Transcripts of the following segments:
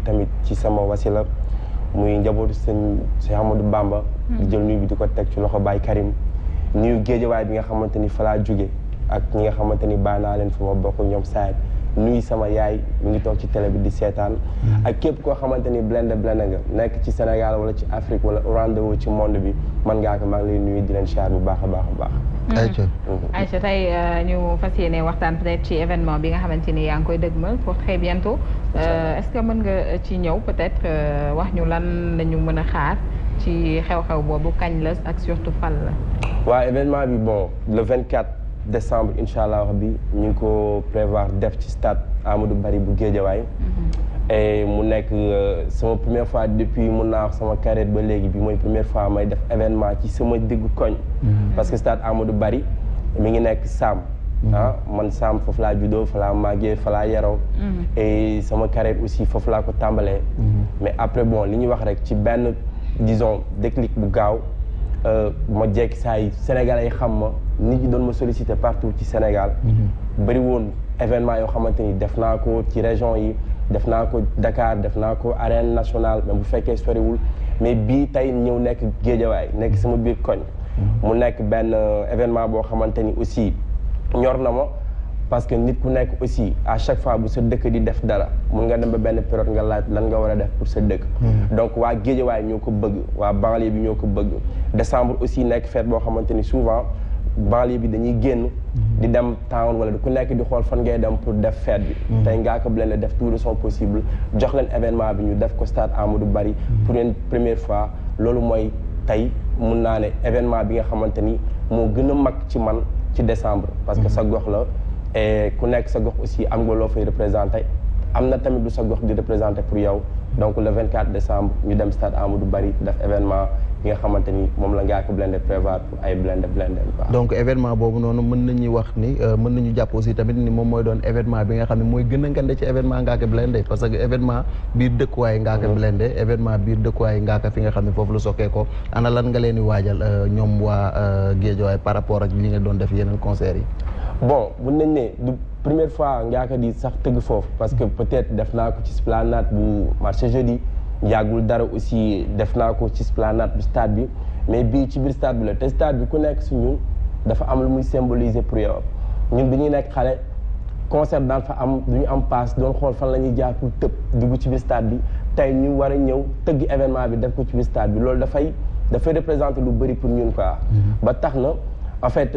tamit ci sama wasila muy njabootu sëñ Amadou Bamba. di jël nuyu bi di ko teg ci loxo Baye Karim. nuyu géejawaay bi nga xamante ni fa laa jóge ak ñi nga xamante ni bàyyi naa leen fa ma bokk ñoom saay nuyu sama yaay mu ngi toog ci télé bi di seetaan. ak képp koo xamante ni blende nga nekk ci Sénégal wala ci Afrique wala rendez-vous ci monde bi man ngaa ko maa ngi lay nuyu di leen siyaar bu baax a baax a baax. Aïcha tey ñu fas yéene waxtaan peut-être ci événement bi nga xamante ni yaa ngi koy dëgmal pour très bientôt. Est-ce que mën nga ci ñëw peut-être wax ñu lan la ñu mën a xaar ci xew-xew boobu kañ la ak surtout fan la. waaw événement bi bon le 24 décembre incha allah bi ñu ngi ko prévoir def ci stade Amadou Barry bu Guédiawaye. et mu nekk sama première fois depuis mun naa wax sama carrière ba léegi bi mooy première fois may def événement ci sama diggu koñ. parce que stade Amadou Barry mi ngi nekk Sam. man Sam foofu laa juddoo fa laa màggee fa laa yaroo. et sama carrière aussi foofu laa ko tàmbalee. mais après bon li ñuy wax rek ci benn disons déclic bu gaaw. ma jekki saa yi Sénégalais yi xam ma nit ñi doon ma solliciter partout ci Sénégal. bëri woon événement yoo xamante ni def naa ko ci région yi def naa ko Dakar def naa ko arène nationale même bu fekkee soriwul mais bii tey ñëw nekk Géejawaay nekk sama biir koñ. mu nekk benn événement boo xamante ni aussi ñor na ma parce que nit ku nekk aussi à chaque fois bu sa dëkk di def dara mun nga dem ba benn période nga laaj lan nga war a def pour sa dëkk. donc waa Géejawaay ñoo ko bëgg waa banlieue bi ñoo ko bëgg. décembre aussi nekk fête boo xamante ni souvent banlieue bi dañuy génn. di dem town wala ku nekk di xool fan ngay dem pour def fête bi. tey Ngaaka Blindé def tout de son possible jox leen événement bi ñu def ko stade Amadou Barry pour une première fois loolu mooy tey mun naa ne événement bi nga xamante ni moo gën a mag ci man ci décembre. parce que sa gox la. et ku nekk sa gox aussi am nga loo fay représenté am na tamit lu sa gox di représenté pour yow donc le 24 décembre ñu dem stade Amadou Barry def événement bi nga xamante ni moom la Ngaaka Blindé prévoir pour ay blindé donc événement boobu noonu mën nañu wax ni mën nañu jàpp aussi tamit ni moom mooy doon événement bi nga xam ne mooy gën a ngande ci événement Ngaaka Blindé parce que événement biir dëkkuwaay Ngaaka Blindé événement biir dëkkuwaay Ngaaka fi nga xam ne foofu la sokkee ko ana lan nga leen di waajal ñoom waa Guédiawaye par rapport ak li nga doon def yeneen concert yi. bon mun nañ ne du première fois Ngaaka di sax tëgg foofu parce que peut-être def naa ko ci esplanade bu marché jeudi yàggul dara aussi def naa ko ci esplanade bu stade bi mais bii ci biir stade bi la te stade bi ku nekk si ñun dafa am lu muy symboliser pour yow ñun bi ñuy nekk xale concert daan fa am du ñu am passe doon xool fan la ñuy jaar pour tëb dugg ci biir stade bi tey ñu war a ñëw tëgg événement bi def ko ci biir stade bi loolu dafay représenter lu bëri pour ñun quoi. ba tax na en fait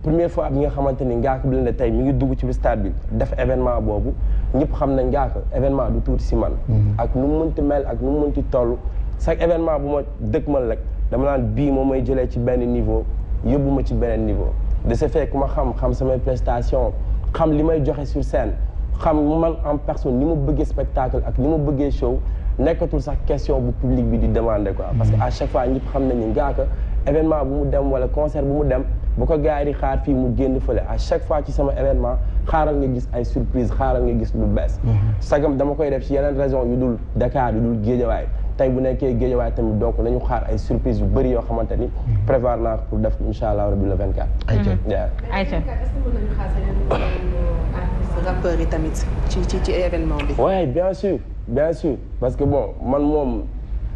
première fois bi nga xamante ni Ngaaka Blindé tey mi ngi dugg ci biir stade bi def événement boobu ñëpp xam nañ Ngaaka événement du tuuti si man. ak nu mu mënti mel ak nu mu mënti toll chaque événement bu ma dëkkmal rek dama naan bii moom may jëlee ci benn niveau yóbbu ma ci beneen niveau. de ce fait ku ma xam samay prestation xam li may joxe sur scène xam man en personne ni ma bëggee spectacle ak ni ma bëggee show nekkatul sax question bu public bi di demander quoi. parce que à chaque fois ñëpp xam nañ ni Ngaaka événement bu mu dem wala concert bu mu dem bu ko gars yi di xaar fii mu génn fële à chaque fois ci sama événement xaaral nga gis ay surprise xaaral nga gis lu bees. sagam dama koy def ci yeneen région yu dul Dakar yu dul Guédiawaye tey bu nekkee Guédiawaye tamit donc nañu xaar ay surprise yu bëri yoo xamante ni prévoir naa pour def incha allah rabi le 24. Aïcha est-ce que mën nañu xaar seen rappeurs yi tamit ci événement bi. oui bien sûr parce que bon man moom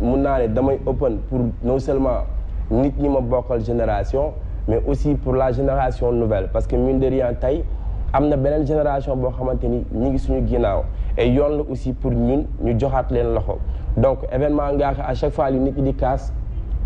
mun naa ne damay open pour non seulement nit ñi ma bokkal génération mais aussi pour la génération nouvelle parce que mine de rien tey am na beneen génération boo xamante ni ñi ngi suñu ginnaaw et yoon la aussi pour ñun ñu joxaat leen loxo donc événement Ngaaka à chaque fois li nit ñi di kaas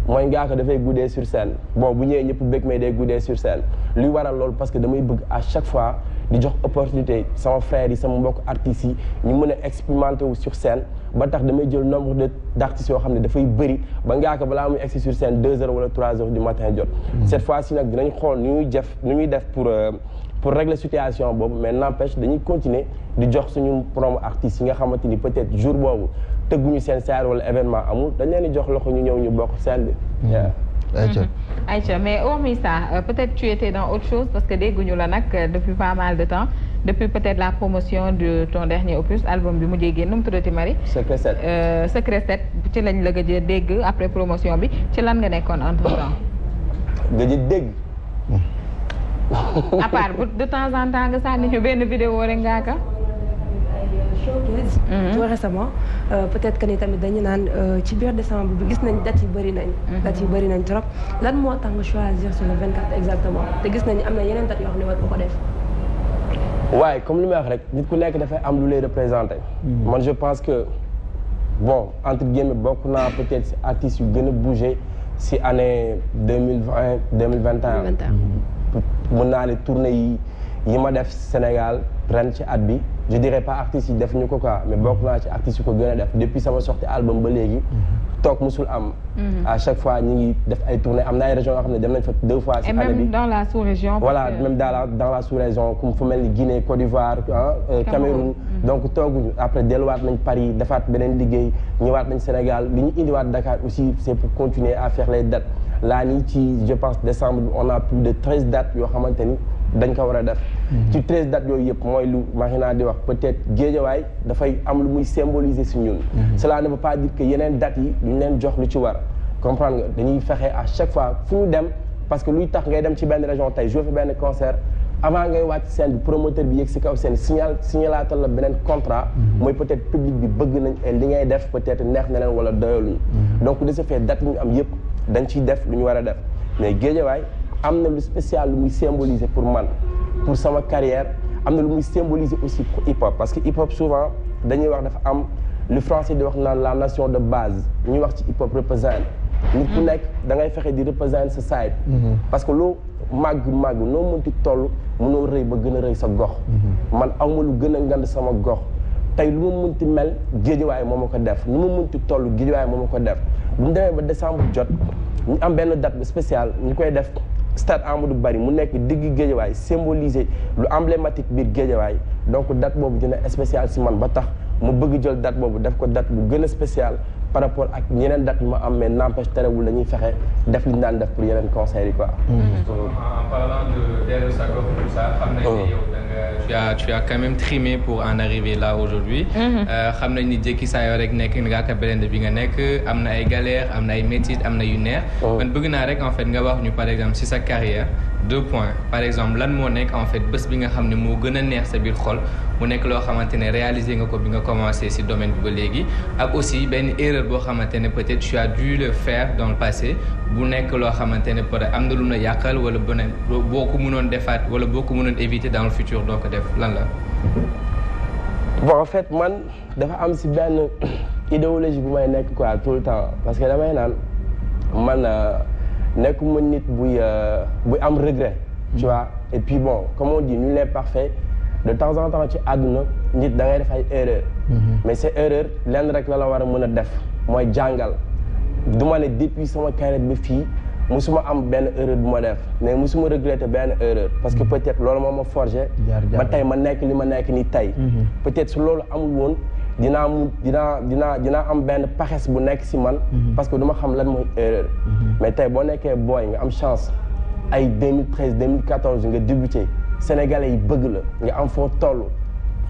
mooy Ngaaka dafay guddee sur scène bon bu ñëwee ñëpp bëgg mais day guddee sur scène luy waral loolu parce que damay bëgg à chaque fois di jox opportunité sama frères yi sama mbokk artistes yi ñu mën a expérimenter wu sur scène ba tax damay jël nombre d'artistes yoo xam ne dafay bëri ba Ngaaka balaa muy egsi sur scène 2 heures wala 3 heures du matin jot. cette fois-ci nag dinañ xool nu ñuy def pour régler situation boobu mais n'empêche dañuy continuer di jox suñu promo artistes yi nga xamante ni peut-être jour boobu tëgguñu seen saar wala événement amul dañ leen di jox loxo ñu ñëw ñu bokk scène bi. Aïcha mais hormis ça peut-être tu étais dans autre chose parce que dégguñu la nag depuis pas mal de temps depuis peut-être la promotion de ton dernier opus album bi mujjee génn nu mu tuddati Marie. Secret 7 Secret 7 ci lañ la gëj a dégg après promotion bi ci lan nga nekkoon entre temps. gëj a dégg. à part de temps en temps nga sànni ñu benn vidéo rek Ngaaka. showcase. tout récemment peut-être que ni tamit dañu naan ci biir décembre bi gis nañ dates yi bëri nañ. dates yi bëri nañ trop lan moo tax nga choisir sur le 24 exactement te gis nañ am na yeneen dates yoo xam ne war nga ko def. waaye comme li may wax rek nit ku nekk dafay am lu lay représenté. man je pense que bon entre guillemets bokk naa peut-être si artistes yu gën a bougé si année 2020 2021. mën naa ne tournée yi ma def Sénégal ren ci at bi je dirais pas artistes yi def ñu ko quoi mais bokk naa ci artistes yu ko gën a def depuis sama sortie album ba léegi. toog musul am. à chaque fois ñu ngi def ay tournées am na ay régions yoo xam ne dem nañ fa 2 fois. ci année bi et même dans la sous-région. voilà même dans la sous-région comme fu mel ni Guinée Côte d'Ivoire Cameroun. donc tooguñu après delluwaat nañ Paris defaat beneen liggéey ñëwaat nañ Sénégal li ñu indiwaat Dakar aussi c'est pour continuer à faire les dates laa nii ci je pense décembre on a plus de 13 dates yoo xamante ni dañ ko war a def. ci 13 dates yooyu yëpp mooy lu Marina di wax peut-être Guédiawaye dafay am lu muy symboliser si ñun. cela ne veut pas dire que yeneen dates yi duñ leen jox lu ci war comprendre nga dañuy fexe à chaque fois fu ñu dem parce que luy tax ngay dem ci benn région tey jouer fa benn concert avant ngay wàcc scène bi promoteur bi yegg si kaw scène signalatal la beneen contrat. mooy peut-être public bi bëgg nañ li ngay def peut-être neex na leen wala doyaluñu. donc de ce fait date yi ñu am yëpp dañ ciy def lu ñu war a def mais Guédiawaye am na lu spécial lu muy symboliser pour man pour sama carrière am na lu muy symboliser aussi pour hip hop parce que hip hop souvent dañuy wax dafa am lu français di wax naan la nation de base ñuy wax ci hip hop représente nit ku nekk da ngay fexe di représenter sa side parce que loo màgg noo mënti toll mënoo rëy ba gën a rëy sa gox man awma lu gën a ngand sama gox tey lu ma mënti mel Guédiawaye moo ma ko def lu ma mënti toll Guédiawaye moo ma ko def bu ñu demee ba décembre jot ñu am benn date spéciale ñu koy def stade Amadou Barry mu nekk digg Guédiawaye symboliser lu emblématique biir Guédiawaye donc date boobu dina spécial si man ba tax mu bëgg jël date boobu def ko date bu gën a spécial par rapport ak yeneen date yu ma am mais n'empêche terewul dañuy fexe def li ñu daan def pour yeneen conseils yi quoi. En parlant de dellu sa gox tout ça xam nañ ne yow tu as quand même trimé pour en arriver là aujourd'hui. xam nañ ni jékki saa yoo rek nekk Ngaaka Blindé bi nga nekk am na ay galères am na ay métiers am na yu neex. man bëgg naa rek en fait nga wax ñu par exemple si sa carrière 2 points par exemple lan moo nekk en fait bés bi nga xam ne moo gën a neex sa biir xol mu nekk loo xamante ne réaliser nga ko bi nga commencé si domaine bi ba léegi ak aussi benn erreur boo xamante ne peut-être tu as dû le faire dans le passé bu nekk loo xamante ne peut-être am na lu mu la yàqal wala beneen boo ko mënoon defaat wala boo ko mënoon éviter dans le futur doo ko def lan la. bon en fait man dafa am si benn idéologie bu may nekk quoi tout le temps parce que damay naan man nekkuma nit buy am regret. tu vois et puis bon comme on dit nul n'est parfait de temps en temps ci àdduna nit da ngay def ay erreur mais ces erreurs lenn rek la war a mën a def mooy jàngal du ma ne depuis sama carrière ba fii musuma am benn erreur bu ma def mais musuma regretter benn erreur parce que peut-être loolu moo ma forgé ba tey ma nekk li ma nekk ni tey peut-être su loolu amul woon dinaa am benn paxes bu nekk si man parce que du ma xam lan mooy erreur mais tey boo nekkee booy nga am chance ay 2013 2014 nga débuté sénégalais yi bëgg la nga am foo toll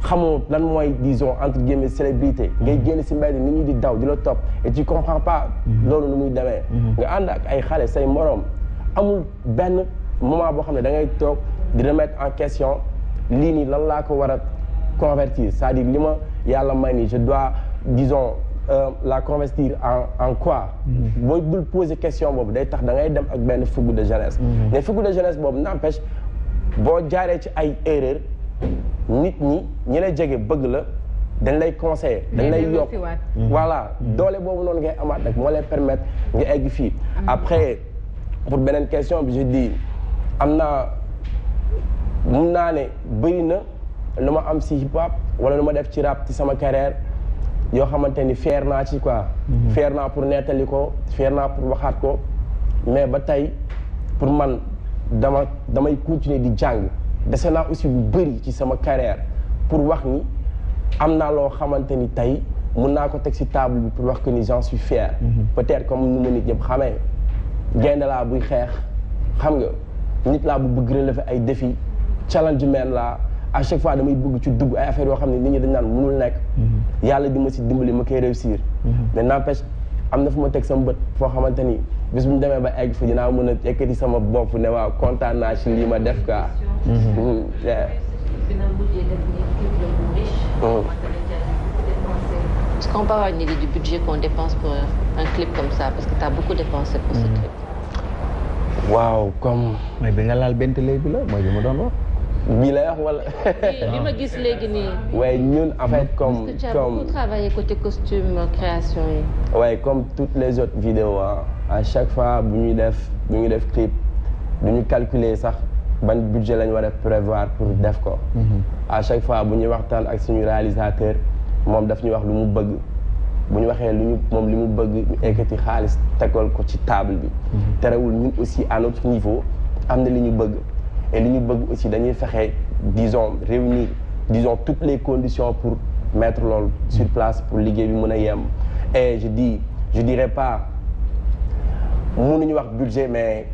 xamoo lan mooy disons entre guillemets célébrité ngay génn si mbedd nit ñi di daw di la topp et tu comprends pas loolu nu muy demee nga ànd ak ay xale say moroom amul benn moment boo xam ne da ngay toog di remettre en question lii nii lan laa ko war a convertir c'est-à-dire li ma yàlla may nii je dois disons la convertir en quoi booy dul poser question boobu day tax da ngay dem ak benn fougue de jeunesse mais fougue de jeunesse boobu n'empêche boo jaaree ci ay erreur nit ñi lay jege bëgg la dañ lay conseiller dañ lay yokk voilà doole boobu noonu ngay amaat rek moo lay permettre nga egg fii après pour beneen question bi je dis am naa mun naa ne bëri na lu ma am si hip hop wala lu ma def ci rap ci sama carrière yoo xamante ni fier naa ci quoi fier naa pour nettali ko fier naa pour waxaat ko mais ba tey pour man damay continuer di jàng dese naa aussi lu bëri ci sama carrière pour wax ni am naa loo xamante ni tey mun naa ko teg ci table bi pour wax que ni j'en suis fier peut-être comme nu ma nit ñëpp xamee gaynde laa buy xeex xam nga nit laa bu bëgg relever ay défis challenge man laa à chaque fois damay bëgg ci dugg ay affaires yoo xam ne nit ñi dañ naan mënul nekk yàlla di ma si dimbali ma koy réussir mais n'empêche am na fu ma teg sama bët foo xamante ni bis bu ñu demee ba egg fa dinaa mën a ekkati sama bopp ne waaw kontaan naa ci lii ma def quoi. dina mujjee def ni Est-ce qu'on peut avoir une idée du budget qu'on dépense pour un clip comme ça? Parce que tu as beaucoup dépensé pour ce clip. waaw comme. mooy bi nga laal Bentley bi la mooy bi ma doon wax. bii lay wax wala. li ma gis léegi nii. waaye ñun en fait comme. Parce que tu as beaucoup travaillé côté costume création yi. waaye comme toutes les autres vidéos à chaque fois bu ñuy def clip du ñu calculer sax ban budget lañ war a prévoir pour def ko. à chaque fois bu ñuy waxtaan ak suñu réalisateur moom daf ñu wax lu mu bëgg bu ñu waxee moom li mu bëgg ñu ekkati xaalis tegal ko ci table bi. terewul ñun aussi à notre niveau am na li ñu bëgg. et li ñu bëgg aussi dañuy fexe réunir toutes les conditions pour mettre loolu sur place pour liggéey bi mën a yem. et je dirais pas mënuñu wax budget mais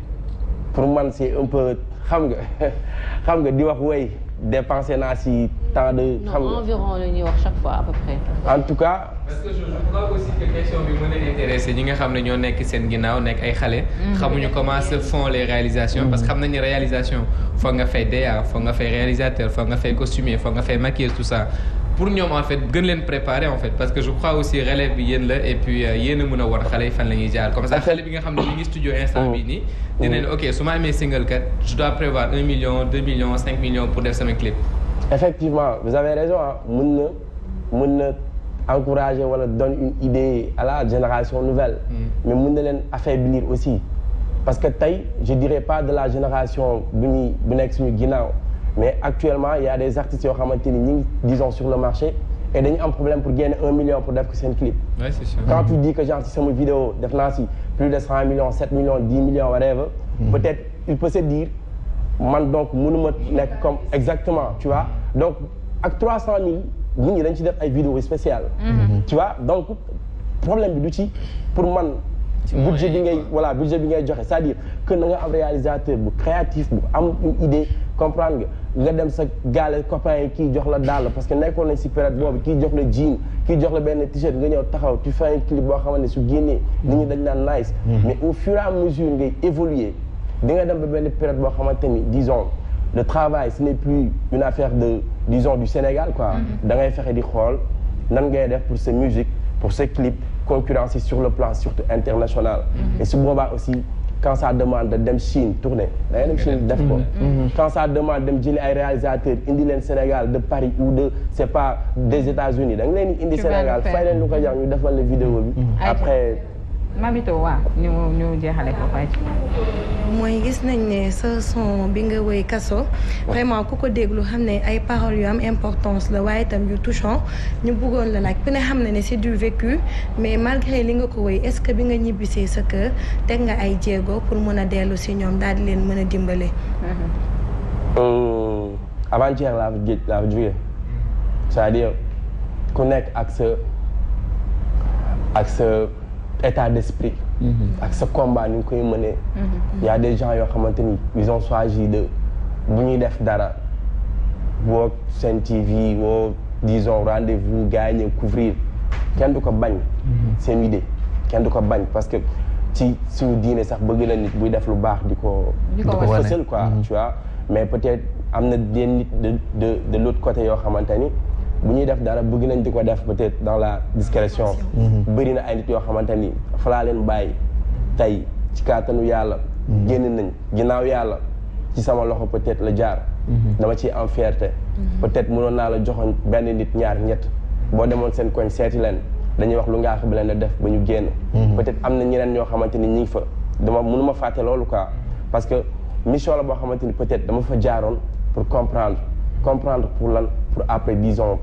pour man c'est un peu xam nga di wax woy dépenser naa si tant de. xam nga environ la ñuy wax chaque fois à peu près. en tout cas. parce que je crois aussi que question bi mën a intéresser ñi nga xam ne ñoo nekk seen ginnaaw nekk ay xale. xamuñu comment se font les réalisations. parce que xam nañu réalisation foog nga fay DA foog nga fay réalisateur foog nga fay costumier foog nga fay maquilleuse tout ça. pour ñoom en fait gën leen préparer en fait parce que je crois aussi relève bi yéen la et puis yéen a mën a war xale yi fan la ñuy jaar comme ça xale bi nga xam ne mi ngi studio instant bii nii. dinañ ok su ma amee single kat je dois prévoir 1 million 2 millions 5 millions pour def sama clip. effectivement vous avez raison mën na encourager wala donner une idée à la génération nouvelle. mais mën na leen affaiblir aussi parce que tey je dirais pas de la génération bu nekk suñu ginnaaw. mais actuellement il y a des artistes yoo xamante ni ñu ngi disons sur le marché et dañu am problème pour gagner 1 million pour def ko seen clip. Ouais, c'est sûr. Quand tu dis que genre ci sama vidéo def naa si plus de 100 millions 7 millions 10 millions whatever. peut-être il peut se dire man donc mënuma nekk comme exactement tu vois donc ak 300 000 nit ñi dañ ci def ay vidéos spéciales. tu vois donc problème bi du ci pour man. budget bi ngay joxe c'est-à-dire que na nga am réalisateur bu créatif bu am une idée comprendre nga dem sa gaale copain yi kii jox la dàll parce que nekkoon nañ si période boobu kii jox la jean kii jox la benn t-shirt nga ñëw taxaw tu fais un clip boo xamante ne su génnee nit ñi dañ naan nice mais au fur et à mesure ngay évoluer di nga dem ba benn période boo xamante ni disons le travail ce n'est plus une affaire de disons du Sénégal quoi da ngay fexe di xool nan ngay def pour sa musique pour sa clip concurrencer sur le plan surtout international. et su boobaa aussi quand ça demande de dem Chine tourner da ngay dem Chine def ko. quand ça demande dem jëli ay réalisateurs indi leen Sénégal de Paris ou de c'est pas des États-Unis da nga leen indi Sénégal fay leen lu ko jar ñu defal la vidéo bi. après. Mabito waaw ñu jeexale ko fay. mooy gis nañ ne sa son bi nga woy Kaso vraiment ku ko déglu xam ne ay paroles yu am importance la waaye itam yu touchant ñu bëggoon la laaj ku ne xam na ne c'est du vécu mais malgré li nga ko woy est-ce que bi nga ñibbisee sa kër teg nga ay jéego pour mën a dellu si ñoom daal di leen mën a dimbale. avant-hier laa fa jógee c'est-à-dire ku nekk ak sa état d'esprit. ak sa combat ni nga koy mënee. y a des gens yoo xamante ni ils ont choisi de bu ñuy def dara woo Sen TV woo disons rendez-vous gars yi ñëw couvrir kenn du ko bañ. seen idée kenn du ko bañ parce que ci suñu diine sax bëgg na nit buy def lu baax di ko fësal quoi tu vois mais peut-être am na des nit de l'autre côté yoo xamante ni. bu ñuy def dara bëgg nañ di ko def peut-être dans la discrétion. bëri na ay nit yoo xamante ni fa laa leen bàyyi tey ci kàttanu yàlla. génn nañ ginnaaw yàlla ci sama loxo peut-être la jaar. dama ciy am fierté. peut-être mënoon naa la joxoon benn nit ñaar ñett boo demoon seen koñ seeti leen dañuy wax lu ngaa xam leen def ba ñu génn. peut-être am na ñeneen ñoo xamante ni ñi ngi fa mënuma fàtte loolu quoi parce que mission la boo xamante ni peut-être dama fa jaaroon pour comprendre pour lan pour après disons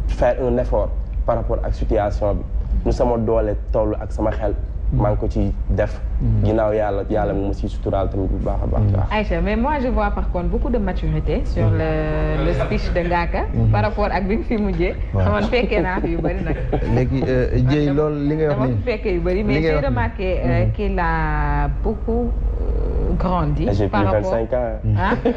faire un effort par rapport ak situation bi nu sama doole toll ak sama xel maa ngi ko ci def ginnaaw yàlla mu si suturaal tamit bu baax a baax. Aïcha mais moi je vois par contre beaucoup de maturité sur le speech de Ngaaka par rapport ak bi nga fi mujjee xamoon fekkee naa fi yu bëri nag léegi Dieye loolu li ngay wax nii fekkee yu bëri mais j'ai remarqué qu'il a beaucoup grandi j'ai par plus rapport 25 ans. Ah oui,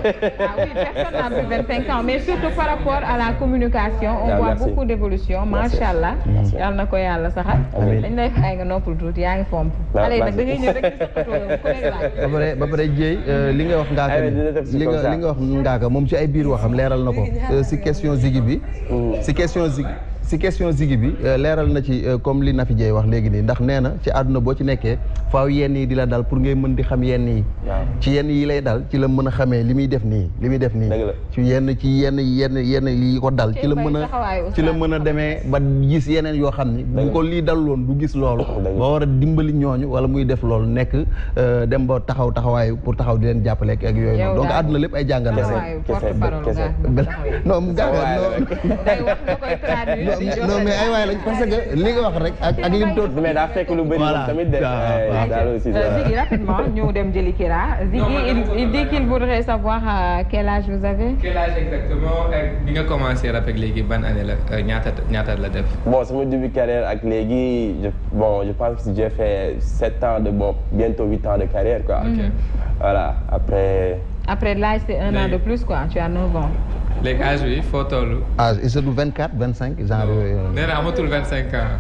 personne n'a plus 25 ans mais surtout par rapport à la communication on voit merci. Beaucoup d'évolution macha allah yal na ko yàlla saxal dañ lay fay nga noppal tuuti yaa ngi fomp allez nag da ngay ñëw rek di saqatoo ku nekk laaj ba pare Dieye li nga wax Ngaaka li nga wax Ngaaka moom ci ay biir waxam leeral na ko si question Ziggy bi si si question Ziggy bi leeral na ci comme li Nafi Dieye wax léegi nii ndax nee na ci àdduna boo ci nekkee faaw yenn yi di la dal pour ngay mën di xam yenn yi ci yenn yi lay dal ci la mën a xamee li muy def nii ci yenn yi ko dal ci la mën a demee ba gis yeneen yoo xam ni bu ko lii dal loon du gis loolu ba war a dimbali ñooñu wala muy def loolu nekk dem ba taxawaayu pour taxaw di leen jàppale ak yooyu noonu donc àdduna lépp ay jàngal la non non mais ay waay lañ parce que li nga wax rek ak lim toot mais daa fekk lu bëri tamit de Ziggy rapidement ñu dem jëli Kira Ziggy il dit qu'il voudrait savoir quel âge vous avez. Quel âge exactement bi nga commencé rap ak léegi ban année la ñaata la def. Bon sama début carrière ak léegi je pense que j'ai fait 7 ans de bientôt 8 ans de carrière quoi. Voilà après l'âge c'est 1 an de plus quoi tu as 9 ans. léegi âge bi foo toll. âge il se trouve 24 25 genre. nee na amatul 25 ans.